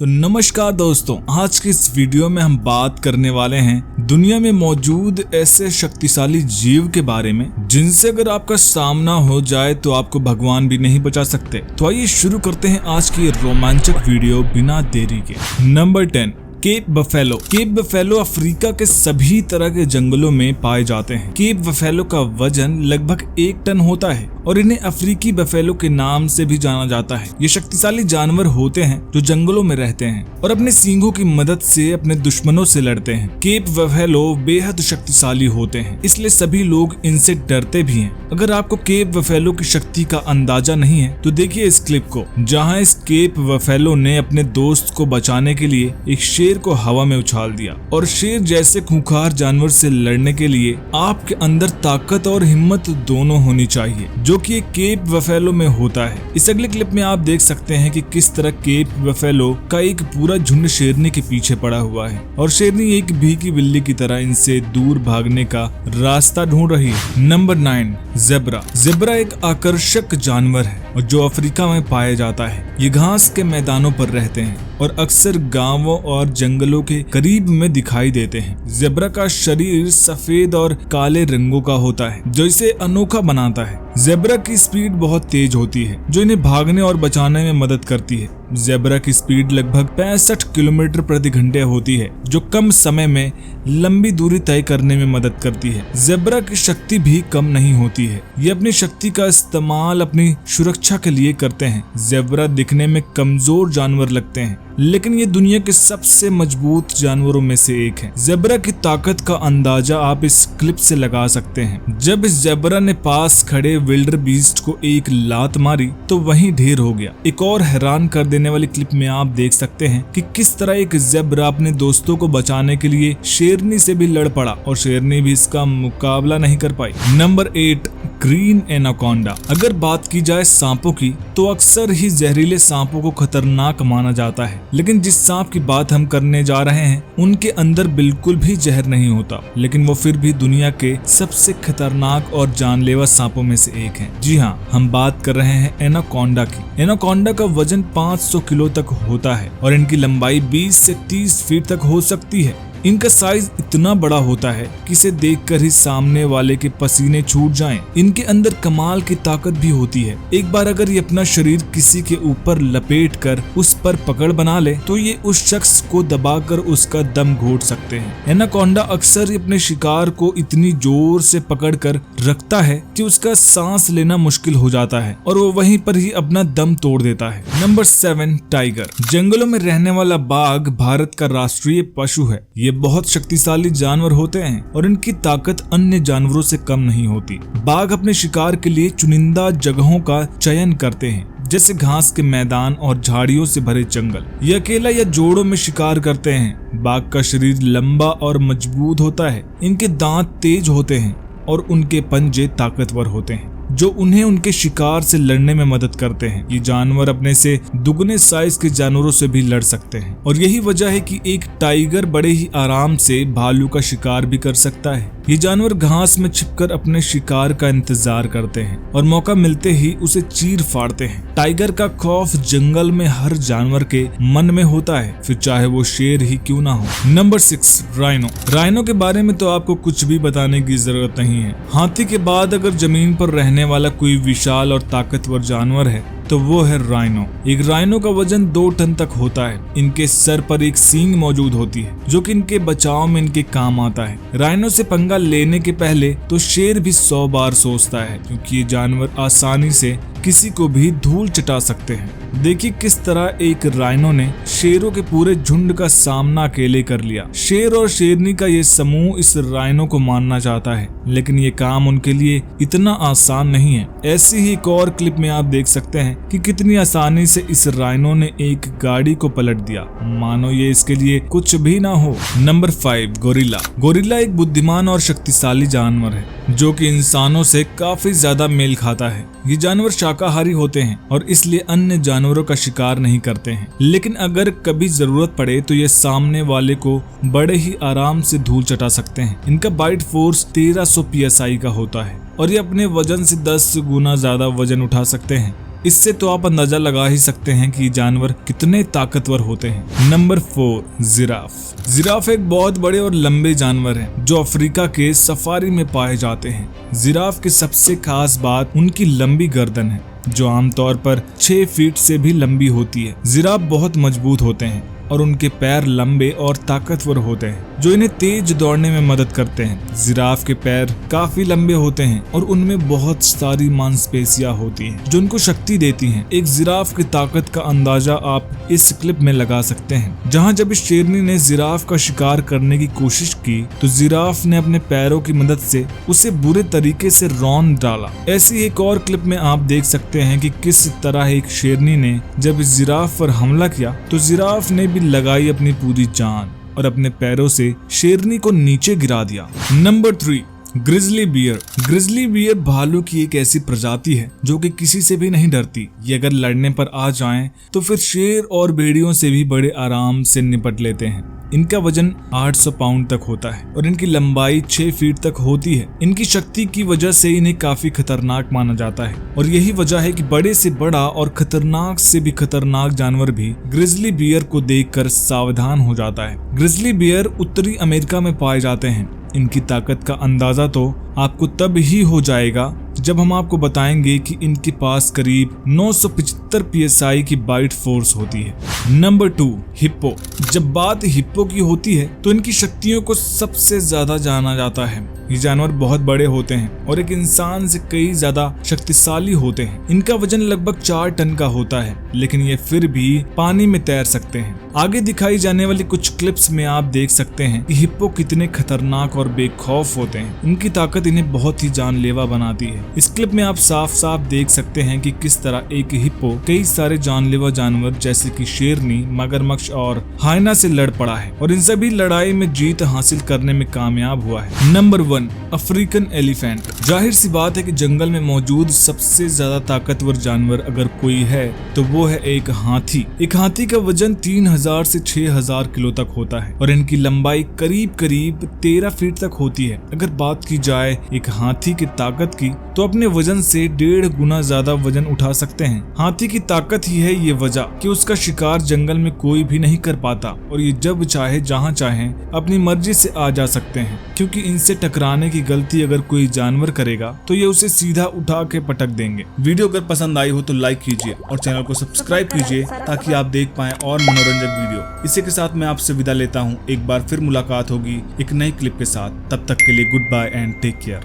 तो नमस्कार दोस्तों, आज के इस वीडियो में हम बात करने वाले हैं दुनिया में मौजूद ऐसे शक्तिशाली जीव के बारे में जिनसे अगर आपका सामना हो जाए तो आपको भगवान भी नहीं बचा सकते। तो आइए शुरू करते हैं आज की ये रोमांचक वीडियो बिना देरी के। Number 10, cape buffalo. Cape buffalo Africa के सभी तरह के जंगलों में पाए जाते हैं। केप बफेलो का वजन लगभग 1 टन होता है और इन्हें अफ्रीकी बफेलो के नाम से भी जाना जाता है। ये शक्तिशाली जानवर होते हैं जो जंगलों में रहते हैं और अपने सींगों की मदद से अपने दुश्मनों से लड़ते हैं। केप बफेलो बेहद शक्तिशाली होते हैं, इसलिए सभी लोग इनसे डरते भी हैं। अगर आपको केप बफेलो की शक्ति का अंदाजा नहीं है तो देखिए इस क्लिप को, जहाँ इस केप बफेलो ने अपने दोस्त को बचाने के लिए एक शेर को हवा में उछाल दिया। और शेर जैसे खूंखार जानवर से लड़ने के लिए आपके अंदर ताकत और हिम्मत दोनों होनी चाहिए, जो कि एक केप बफेलो में होता है। इस अगले क्लिप में आप देख सकते हैं कि किस तरह केप बफेलो का एक पूरा झुंड शेरनी के पीछे पड़ा हुआ है और शेरनी एक भीगी बिल्ली की तरह इनसे दूर भागने का रास्ता ढूंढ रही है। Number 9, zebra. ज़ेब्रा एक आकर्षक जानवर है और जो अफ्रीका में पाया जाता है। ये घास के मैदानों पर रहते हैं और अक्सर गांवों और जंगलों के करीब में दिखाई देते हैं। ज़ेब्रा का शरीर सफेद और काले रंगों का होता है जो इसे अनोखा बनाता है। ज़ेब्रा की स्पीड बहुत तेज होती है जो इन्हें भागने और बचाने में मदद करती है। ज़ेब्रा की स्पीड लगभग 65 किलोमीटर प्रति घंटे होती है जो कम समय में लंबी दूरी तय करने में मदद करती है। ज़ेब्रा की शक्ति भी कम नहीं होती है। ये अपनी शक्ति का इस्तेमाल अपनी सुरक्षा के लिए करते हैं। ज़ेब्रा दिखने में कमजोर जानवर लगते हैं लेकिन ये दुनिया के सबसे मजबूत जानवरों में से एक है। ज़ेब्रा की ताकत का अंदाजा आप इस क्लिप से लगा सकते हैं। जब इस ज़ेब्रा ने पास खड़े विल्डर बीस्ट को एक लात मारी तो वहीं ढेर हो गया। एक और हैरान कर देने वाली क्लिप में आप देख सकते हैं कि किस तरह एक ज़ेब्रा अपने दोस्तों को बचाने के लिए शेरनी से भी लड़ पड़ा और शेरनी भी इसका मुकाबला नहीं कर पाई। Number 8, green anaconda. अगर बात की जाए सांपों की तो अक्सर ही जहरीले सांपों को खतरनाक माना जाता है, लेकिन जिस सांप की बात हम करने जा रहे हैं उनके अंदर बिल्कुल भी जहर नहीं होता, लेकिन वो फिर भी दुनिया के सबसे खतरनाक और जानलेवा सांपों में से एक है। जी हाँ, हम बात कर रहे हैं एनाकोंडा की। एनाकोंडा का वजन 500 किलो तक होता है और इनकी लंबाई 20 से 30 फीट तक हो सकती है। इनका साइज इतना बड़ा होता है कि इसे देखकर ही सामने वाले के पसीने छूट जाएं। इनके अंदर कमाल की ताकत भी होती है। एक बार अगर ये अपना शरीर किसी के ऊपर लपेट कर उस पर पकड़ बना ले तो ये उस शख्स को दबाकर उसका दम घोट सकते हैं। एनाकोंडा अक्सर अपने शिकार को इतनी जोर से पकड़ कर रखता है कि उसका सांस लेना मुश्किल हो जाता है और वो वहीं पर ही अपना दम तोड़ देता है। Number 7, tiger. जंगलों में रहने वाला बाघ भारत का राष्ट्रीय पशु है। ये बहुत शक्तिशाली जानवर होते हैं और इनकी ताकत अन्य जानवरों से कम नहीं होती। बाघ अपने शिकार के लिए चुनिंदा जगहों का चयन करते हैं, जैसे घास के मैदान और झाड़ियों से भरे जंगल। ये अकेला या जोड़ों में शिकार करते हैं। बाघ का शरीर लंबा और मजबूत होता है। इनके दांत तेज होते हैं और उनके पंजे ताकतवर होते हैं जो उन्हें उनके शिकार से लड़ने में मदद करते हैं। ये जानवर अपने से दुगने साइज के जानवरों से भी लड़ सकते हैं और यही वजह है कि एक टाइगर बड़े ही आराम से भालू का शिकार भी कर सकता है। ये जानवर घास में छिपकर अपने शिकार का इंतजार करते हैं और मौका मिलते ही उसे चीर फाड़ते हैं। टाइगर का खौफ जंगल में हर जानवर के मन में होता है, फिर चाहे वो शेर ही क्यों ना हो। Number 6, rhino. राइनो के बारे में तो आपको कुछ भी बताने की जरूरत नहीं है। हाथी के बाद अगर जमीन पर रहने वाला कोई विशाल और ताकतवर जानवर है तो वो है राइनो। एक राइनो का वजन 2 टन तक होता है। इनके सर पर एक सींग मौजूद होती है जो कि इनके बचाव में इनके काम आता है। राइनो से पंगा लेने के पहले तो शेर भी 100 बार सोचता है, क्योंकि ये जानवर आसानी से किसी को भी धूल चटा सकते हैं। देखिए किस तरह एक राइनो ने शेरों के पूरे झुंड का सामना अकेले कर लिया। शेर और शेरनी का ये समूह इस राइनो को मारना चाहता है, लेकिन ये काम उनके लिए इतना आसान नहीं है। ऐसी ही एक और क्लिप में आप देख सकते हैं कि कितनी आसानी से इस राइनो ने एक गाड़ी को पलट दिया, मानो ये इसके लिए कुछ भी ना हो। Number 5, gorilla. गोरिल्ला एक बुद्धिमान और शक्तिशाली जानवर है जो कि इंसानों से काफी ज्यादा मेल खाता है। ये जानवर शाकाहारी होते हैं और इसलिए अन्य जानवरों का शिकार नहीं करते हैं, लेकिन अगर कभी जरूरत पड़े तो ये सामने वाले को बड़े ही आराम से धूल चटा सकते हैं। इनका बाइट फोर्स 1300 PSI का होता है और ये अपने वजन से 10 गुना ज्यादा वजन उठा सकते हैं। इससे तो आप अंदाजा लगा ही सकते हैं कि ये जानवर कितने ताकतवर होते हैं। Number 4, giraffe. जिराफ एक बहुत बड़े और लंबे जानवर हैं जो अफ्रीका के सफारी में पाए जाते हैं। जिराफ की सबसे खास बात उनकी लंबी गर्दन है जो आमतौर पर 6 फीट से भी लंबी होती है। जिराफ बहुत मजबूत होते हैं और उनके पैर लंबे और ताकतवर होते हैं जो इन्हें तेज दौड़ने में मदद करते हैं। जिराफ के पैर काफी लंबे होते हैं और उनमें बहुत सारी मांसपेशियां होती हैं जो उनको शक्ति देती हैं। एक जिराफ की ताकत का अंदाजा आप इस क्लिप में लगा सकते हैं, जहां जब इस शेरनी ने जिराफ का शिकार करने की कोशिश की तो जिराफ ने अपने पैरों की मदद से उसे बुरे तरीके से रौंद डाला। ऐसी एक और क्लिप में आप देख सकते हैं कि किस तरह एक शेरनी ने जब इस जिराफ पर हमला किया तो जिराफ ने भी लगाई अपनी पूरी जान और अपने पैरों से शेरनी को नीचे गिरा दिया। Number 3, grizzly bear. Grizzly bear भालू की एक ऐसी प्रजाति है जो कि किसी से भी नहीं डरती। ये अगर लड़ने पर आ जाएं तो फिर शेर और भेड़ियों से भी बड़े आराम से निपट लेते हैं। इनका वजन 800 पाउंड तक होता है और इनकी लंबाई 6 फीट तक होती है। इनकी शक्ति की वजह से इन्हें काफी खतरनाक माना जाता है और यही वजह है कि बड़े से बड़ा और खतरनाक से भी खतरनाक जानवर भी ग्रिजली बियर को देखकर सावधान हो जाता है। ग्रिजली बियर उत्तरी अमेरिका में पाए जाते हैं। इनकी ताकत का अंदाजा तो आपको तब ही हो जाएगा जब हम आपको बताएंगे कि इनके पास करीब 975 psi की बाइट फोर्स होती है। Number 2, hippo. जब बात हिप्पो की होती है तो इनकी शक्तियों को सबसे ज्यादा जाना जाता है। ये जानवर बहुत बड़े होते हैं और एक इंसान से कई ज्यादा शक्तिशाली होते हैं। इनका वजन लगभग 4 टन का होता है, लेकिन ये फिर भी पानी में तैर सकते हैं। आगे दिखाई जाने वाली कुछ क्लिप्स में आप देख सकते हैं कि हिप्पो कितने खतरनाक और बेखौफ होते हैं। इनकी ताकत इन्हें बहुत ही जानलेवा बनाती है। इस क्लिप में आप साफ साफ देख सकते हैं कि किस तरह एक हिप्पो कई सारे जानलेवा जानवर जैसे कि शेरनी, मगरमच्छ और हाइना से लड़ पड़ा है और इन सभी लड़ाई में जीत हासिल करने में कामयाब हुआ है। Number 1, African elephant. जाहिर सी बात है कि जंगल में मौजूद सबसे ज्यादा ताकतवर जानवर अगर कोई है तो वो है एक हाथी। एक हाथी का वजन 3000 से 6000 किलो तक होता है और इनकी लंबाई करीब 13 फीट तक होती है। अगर बात की जाए एक हाथी की ताकत की तो अपने वजन से 1.5 गुना ज्यादा वजन उठा सकते हैं। हाथी की ताकत ही है ये वजह कि उसका शिकार जंगल में कोई भी नहीं कर पाता और ये जब चाहे जहां चाहे अपनी मर्जी से आ जा सकते हैं, क्योंकि इनसे टकराने की गलती अगर कोई जानवर करेगा तो ये उसे सीधा उठा के पटक देंगे। वीडियो अगर पसंद आई हो तो लाइक कीजिए और चैनल को सब्सक्राइब कीजिए ताकि आप देख पाएं और मनोरंजक वीडियो। इसी के साथ मैं आपसे विदा लेता हूँ। एक बार फिर मुलाकात होगी एक नई क्लिप के साथ। तब तक के लिए goodbye and take care.